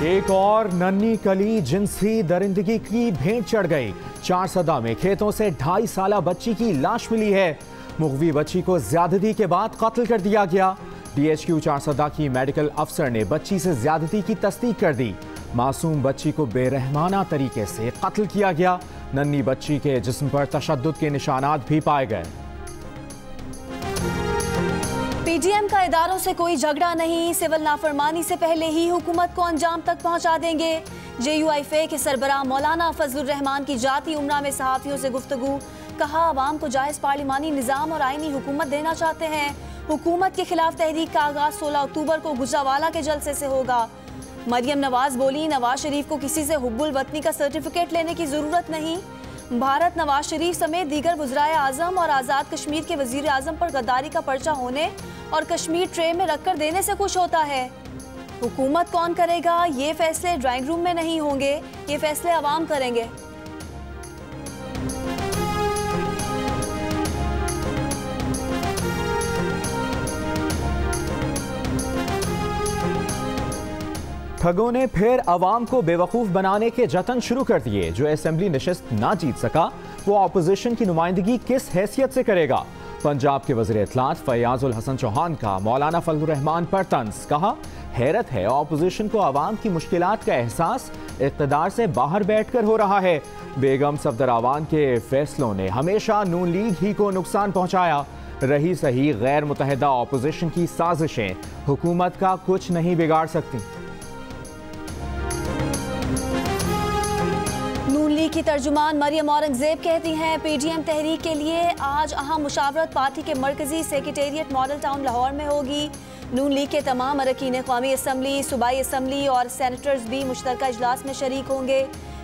एक और नन्ही कली जिनसी दरिंदगी की भेंट चढ़ गई। चारसदा में खेतों से 2.5 साला बच्ची की लाश मिली है। मुगवी बच्ची को ज्यादती के बाद कत्ल कर दिया गया। DHQ चारसदा की मेडिकल अफसर ने बच्ची से ज्यादती की तस्दीक कर दी। मासूम बच्ची को बेरहमाना तरीके से कत्ल किया गया। नन्ही बच्ची के जिस्म पर तशद्दुद के निशानात भी पाए गए। PDM का इदारों से कोई झगड़ा नहीं, सिविल नाफरमानी से पहले ही हुकूमत को अंजाम तक पहुंचा देंगे। JUIFA के सरबराह मौलाना फजलुर रहमान की जाती उम्रा में सहाफियों से गुफ्तगू। कहा आवाम को जायज पार्लिमानी निज़ाम और आईनी हुकूमत देना चाहते हैं। हुकूमत के खिलाफ तहरीक का आगाज 16 अक्टूबर को गुजरावाला के जलसे से होगा। मरियम नवाज बोली, नवाज शरीफ को किसी से हुब्बुल वतनी का सर्टिफिकेट लेने की जरूरत नहीं। भारत नवाज शरीफ समेत दीगर वज़राए आज़म और आज़ाद कश्मीर के वज़ीर आज़म पर गद्दारी का पर्चा होने और कश्मीर ट्रे में रखकर देने से खुश होता है। हुकूमत कौन करेगा? ये फैसले ड्राइंग रूम में नहीं होंगे, ये फैसले अवाम करेंगे। ठगों ने फिर अवाम को बेवकूफ़ बनाने के जतन शुरू कर दिए। जो असेंबली नशिस्त ना जीत सका वो अपोजिशन की नुमाइंदगी किस हैसियत से करेगा? पंजाब के वज़ीर इत्तलात फयाजुल हसन चौहान का मौलाना फजलुर रहमान पर तंज। कहा हैरत है अपोजिशन को अवाम की मुश्किलात का एहसास इक़्तिदार से बाहर बैठकर हो रहा है। बेगम सफदरावान के फैसलों ने हमेशा नून लीग ही को नुकसान पहुँचाया। रही सही गैर मुतहदा अपोजिशन की साजिशें हुकूमत का कुछ नहीं बिगाड़ सकती। नून लीग की तर्जुमान मरियम औरंगजेब कहती हैं PDM तहरीक के लिए आज अहम मुशावरत पार्टी के मरकजी सेक्रेटेरिएट मॉडल टाउन लाहौर में होगी। नून लीग के तमाम अरकान क़ौमी असम्बली, सूबाई असम्बली और सेनेटर्स भी मुश्तरका इजलास में शरीक होंगे।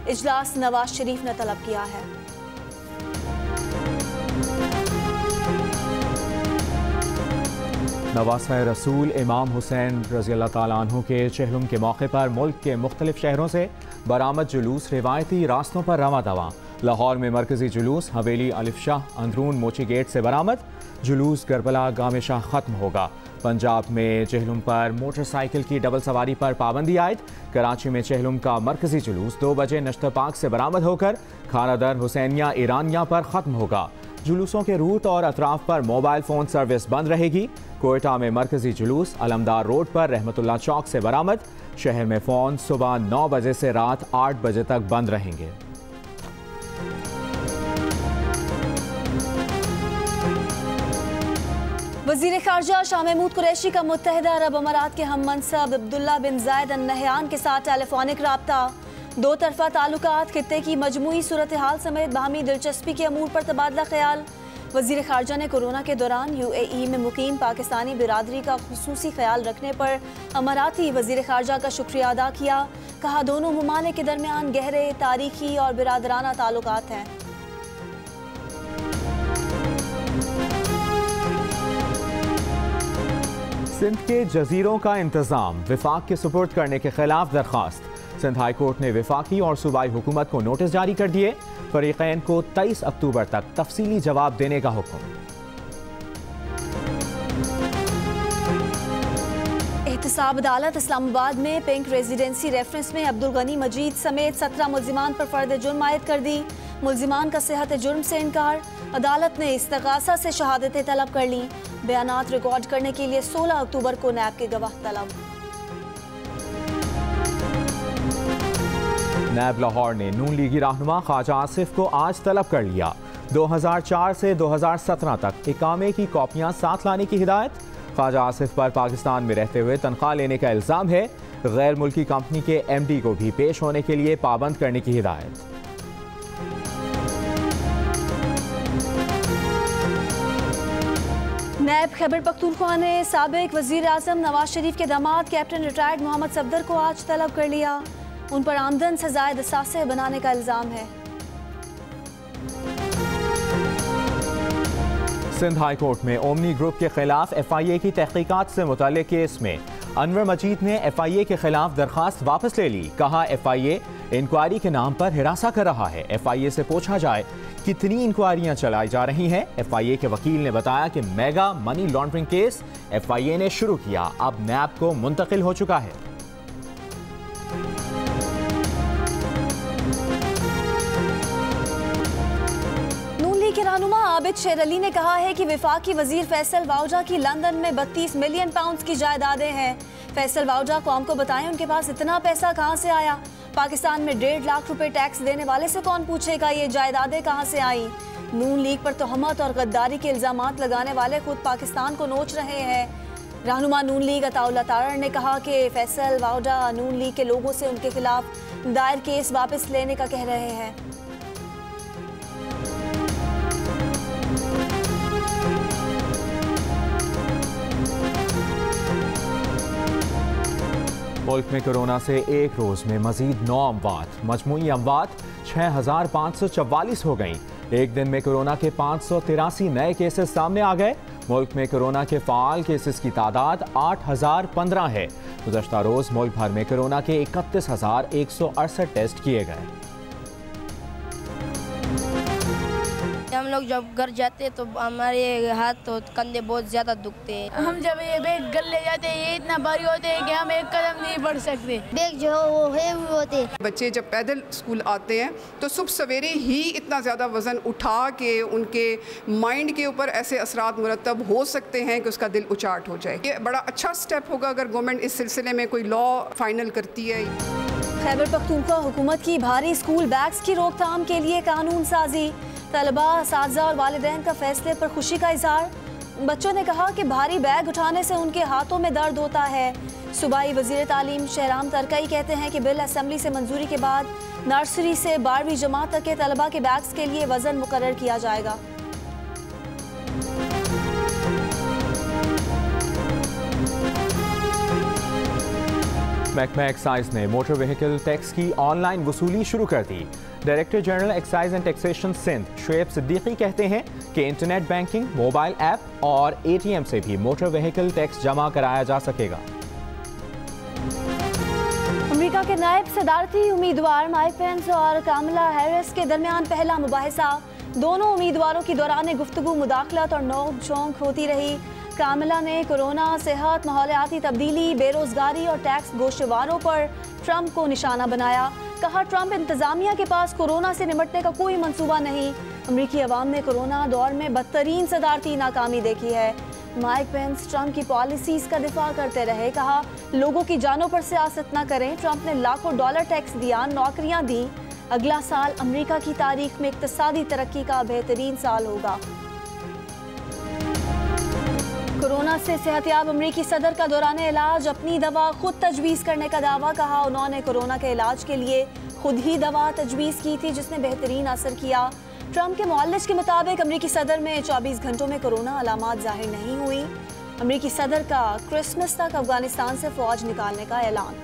इजलास नवाज शरीफ ने तलब किया है। नवासा रसूल इमाम हुसैन रज़ी अल्लाह ताला अन्हु के चहलुम के मौके पर मुल्क के मुख्तलिफ शहरों से बरामद जुलूस रिवायती रास्तों पर रवां दवा। लाहौर में मरकजी जुलूस हवेली अलिफ शाह अंदरून मोची गेट से बरामद। जुलूस करबला गामे शाह ख़त्म होगा। पंजाब में चहलुम पर मोटरसाइकिल की डबल सवारी पर पाबंदी आयद। कराची में चहलुम का मरकजी जुलूस 2 बजे नश्ता पाक से बरामद होकर खानादर हुसैनिया ईरानिया पर ख़त्म होगा। जुलूसों के रूट और अतराफ पर मोबाइल फ़ोन सर्विस बंद रहेगी। कोयटा में मरकजी जुलूस अलमदार रोड पर रहमतुल्लाह चौक से बरामद। शहर में फ़ोन सुबह 9 बजे से रात 8 बजे तक बंद रहेंगे। वज़ीर ख़ारजा शाह महमूद कुरैशी का मुत्तहिदा अरब अमारात के हम मनसब अब्दुल्ला बिन ज़ायद अल नहयान के साथ टेलीफोनिक राब्ता। 2 तरफ़ा ताल्लुकात, खित्ते की मजमूई सूरत हाल समेत बाहमी दिलचस्पी के अमूर पर तबादला ख्याल। वज़ीर ख़ारजा ने कोरोना के दौरान UAE में मुकीम पाकिस्तानी बिरादरी का खुसूसी ख्याल रखने पर अमाराती वज़ीर ख़ारजा का शुक्रिया अदा किया। कहा दोनों ममालिक के दरमियान गहरे तारीखी और बिरादराना ताल्लुकात हैं। सिंध के जजीरों का इंतजाम विफाक के सुपुर्द करने के खिलाफ दरख्वास्त। सिंध हाई कोर्ट ने विफाकी और सूबाई हुकूमत को नोटिस जारी कर दिए। फरीक़ैन को 23 अक्टूबर तक तफसीली जवाब देने का हुक्म। एहतसाब अदालत इस्लामाबाद में पिंक रेजिडेंसी रेफरेंस में अब्दुल गनी मजीद समेत 17 मुल्जिमान पर फर्द जुर्म आयद कर दी। मुल्जिमान का सेहत जुर्म से इनकार। अदालत ने इस्तग़ासा से शहादतें तलब कर ली। बयानात रिकॉर्ड करने के लिए 16 अक्टूबर को नैब के गवाह तलब। नैब लाहौर ने नून लीगी रहनुमा ख्वाजा आसिफ को आज तलब कर लिया। 2004 से 2017 तक इकामे की कॉपियां साथ लाने की हिदायत। ख्वाजा आसिफ पर पाकिस्तान में रहते हुए तनख्वाह लेने का इल्ज़ाम है। गैर मुल्की कंपनी के MD को भी पेश होने के लिए पाबंद करने की हिदायत। नैब खैबर पख्तूनख्वा ने साबिक वज़ीर आज़म नवाज शरीफ के दामाद कैप्टन रिटायर्ड मोहम्मद सफदर को आज तलब कर लिया। उन पर आमदन से ज़ायद असासे बनाने का इल्ज़ाम है। सिंध हाई कोर्ट में ओमनी ग्रुप के खिलाफ FIA की तहकीकात से मुताल्लिक़ केस में अनवर मजीद ने FIA के खिलाफ दरख्वास्त वापस ले ली। कहा FIA इंक्वायरी के नाम पर हिरासा कर रहा है। FIA से पूछा जाए कितनी इंक्वायरियां चलाई जा रही हैं। FIA के वकील ने बताया कि mega money laundering case FIA ने शुरू किया, अब नैब को मुंतकिल हो चुका है। आबिद शेर अली ने कहा है कि वफाकी वजीर फैसल वाउजा की लंदन में 32 मिलियन पाउंड की जायदादें हैं। फैसल वाउजा कौम को बताएं उनके पास इतना पैसा कहां से आया। पाकिस्तान में 1.5 लाख रुपए टैक्स देने वाले से कौन पूछेगा ये जायदादें कहां से आई। नून लीग पर तोहमत और गद्दारी के इल्जामात लगाने वाले खुद पाकिस्तान को नोच रहे हैं। रहनुमा नून लीग अताउल्लाह तारड़ ने कहा कि फैसल वाउजा नून लीग के लोगों से उनके खिलाफ दायर केस वापस लेने का कह रहे हैं। मुल्क में कोरोना से एक रोज में मजीद 9 अमवात, मजमूई अमवात 6544 हो गई। एक दिन में कोरोना के 583 नए केसेस सामने आ गए। मुल्क में कोरोना के फाल केसेस की तादाद 8015 है। गुज़श्ता रोज मुल्क भर में कोरोना के 31,168 टेस्ट किए गए। हम लोग जब घर जाते हैं तो हमारे हाथ तो कंधे बहुत ज़्यादा दुखते हैं। हम जब ये बैग घर ले जाते हैं ये इतना भारी होते हैं कि हम एक कदम नहीं बढ़ सकते। बैग जो है वो हेवी होते हैं। बच्चे जब पैदल स्कूल आते हैं तो सुबह सवेरे ही इतना ज़्यादा वज़न उठा के उनके माइंड के ऊपर ऐसे असरात मुरतब हो सकते हैं कि उसका दिल उचाट हो जाए। ये बड़ा अच्छा स्टेप होगा अगर गवर्नमेंट इस सिलसिले में कोई लॉ फाइनल करती है। खैबर पख्तूनख्वा हुकूमत की भारी स्कूल बैग्स की रोकथाम के लिए कानून साजी। तलबा, असातिज़ा और वालिदैन का फैसले पर खुशी का इजहार। बच्चों ने कहा कि भारी बैग उठाने से उनके हाथों में दर्द होता है। सूबाई वज़ीर तालीम शहराम तरकई कहते हैं कि बिल असम्बली से मंजूरी के बाद नर्सरी से 12वीं जमात तक के तलबा के बैग्स के लिए वज़न मुकर्रर किया जाएगा। महकमा एक्साइज ने मोटर व्हीकल टैक्स की ऑनलाइन वसूली शुरू कर दी। Director general excise and taxation Sindh Shoaib Siddiqui कहते हैं कि इंटरनेट बैंकिंग, मोबाइल ऐप और ATM से भी मोटर व्हीकल टैक्स जमा कराया जा सकेगा। अमेरिका के नायब सदारती उम्मीदवार माइक पेंस और कामला हैरिस के दरमियान पहला मुबाहिसा। दोनों उम्मीदवारों की दौरान गुफ्तगू, मुदाखलत और नोक झोंक होती रही। कामला ने कोरोना, सेहत, माहौलियाती तब्दीली, बेरोजगारी और टैक्स गोशवारों पर ट्रंप को निशाना बनाया। कहा ट्रंप इंतजामिया के पास कोरोना से निपटने का कोई मंसूबा नहीं। अमरीकी अवाम ने कोरोना दौर में बदतरीन सदारती नाकामी देखी है। माइक पेंस ट्रंप की पॉलिसीज का दिफा करते रहे। कहा लोगों की जानों पर सियासत न करें। ट्रंप ने लाखों डॉलर टैक्स दिया, नौकरियां दी। अगला साल अमरीका की तारीख में इक्तिसादी तरक्की का बेहतरीन साल होगा। कोरोना से सेहतयाब अमरीकी सदर का दौरान इलाज अपनी दवा खुद तजवीज़ करने का दावा। कहा उन्होंने कोरोना के इलाज के लिए खुद ही दवा तजवीज़ की थी जिसने बेहतरीन असर किया। ट्रंप के मुअल्लिज के मुताबिक अमरीकी सदर में 24 घंटों में कोरोना अलामात जाहिर नहीं हुई। अमरीकी सदर का क्रिसमस तक अफगानिस्तान से फौज निकालने का ऐलान।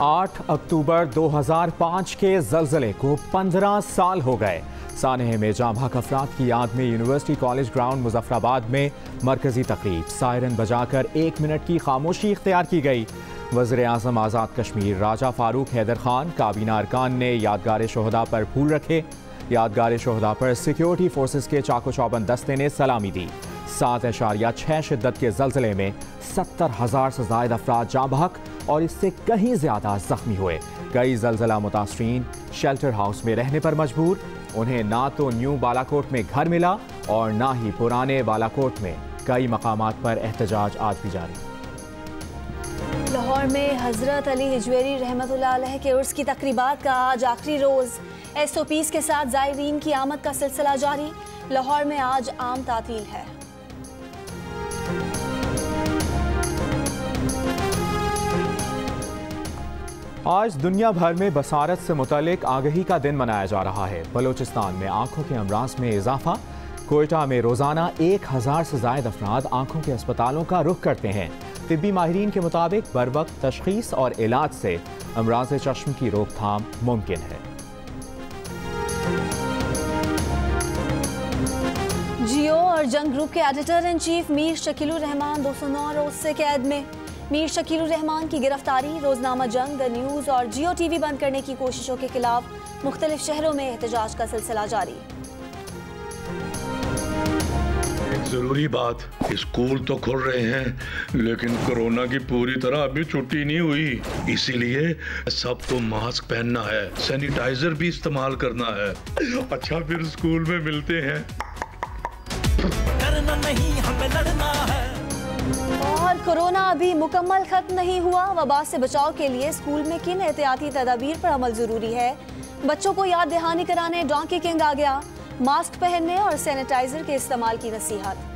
8 अक्टूबर 2005 के ज़लज़ले को 15 साल हो गए। सानहे में जाम हक अफराद की याद में यूनिवर्सिटी कॉलेज ग्राउंड मुजफ्फराबाद में मरकजी तकरीब सायरन बजाकर 1 मिनट की खामोशी इख्तियार की गई। वज़ीर आज़म आज़ाद कश्मीर राजा फारूक हैदर खान, काबीना अरकान ने यादगार शोहदा पर फूल रखे। यादगार शोहदा पर सिक्योरिटी फोर्सेस के चाको चौबंद दस्ते ने सलामी दी। 7.6 शिद्दत के ज़लज़ले में 70,000 से ज़ायद अफराद जाँ बहक और इससे कहीं ज़्यादा ज़ख्मी हुए। कई ज़लज़ला मुतासरीन शेल्टर हाउस में रहने पर मजबूर। उन्हें ना तो न्यू बालाकोट में घर मिला और ना ही पुराने बालाकोट में। कई मकामात पर एहतजाज आज भी जारी। लाहौर में हज़रत अली हिजवेरी रहमतुल्लाह अलैह के उर्स की तकरीबात का आज आखिरी रोज़। SOPs के साथ ज़ायरीन की आमद का सिलसिला जारी। लाहौर में आज आम तातील है। आज दुनिया भर में बसारत से मुतालिक आगही का दिन मनाया जा रहा है। बलोचिस्तान में आंखों के अमराज में इजाफा। कोयटा में रोजाना 1000 से ज़ायद अफराद आंखों के अस्पतालों का रुख करते हैं। तिब्बी माहिरीन के मुताबिक बरवक्त तशखीस और इलाज से अमराज चश्म की रोकथाम मुमकिन है। जियो और जंग ग्रुप के editor in chief Mir Shakilur Rahman 209 रोज से कैद में। मीर शकीलुर रहमान की गिरफ्तारी, रोजनामा जंग, द न्यूज़ और जियो TV बंद करने की कोशिशों के खिलाफ मुख्तलिफ शहरों में एहतजाज का सिलसिला जारी। जरूरी बात, स्कूल तो खुल रहे हैं लेकिन कोरोना की पूरी तरह अभी छुट्टी नहीं हुई, इसीलिए सबको मास्क पहनना है, सैनिटाइजर भी इस्तेमाल करना है। अच्छा फिर स्कूल में मिलते हैं। डरना नहीं, हमें लड़ना है। और कोरोना अभी मुकम्मल खत्म नहीं हुआ। वबा से बचाव के लिए स्कूल में किन एहतियाती तदाबीर पर अमल जरूरी है? बच्चों को याद दहानी कराने डोंकी किंग आ गया। मास्क पहनने और सैनिटाइजर के इस्तेमाल की नसीहत।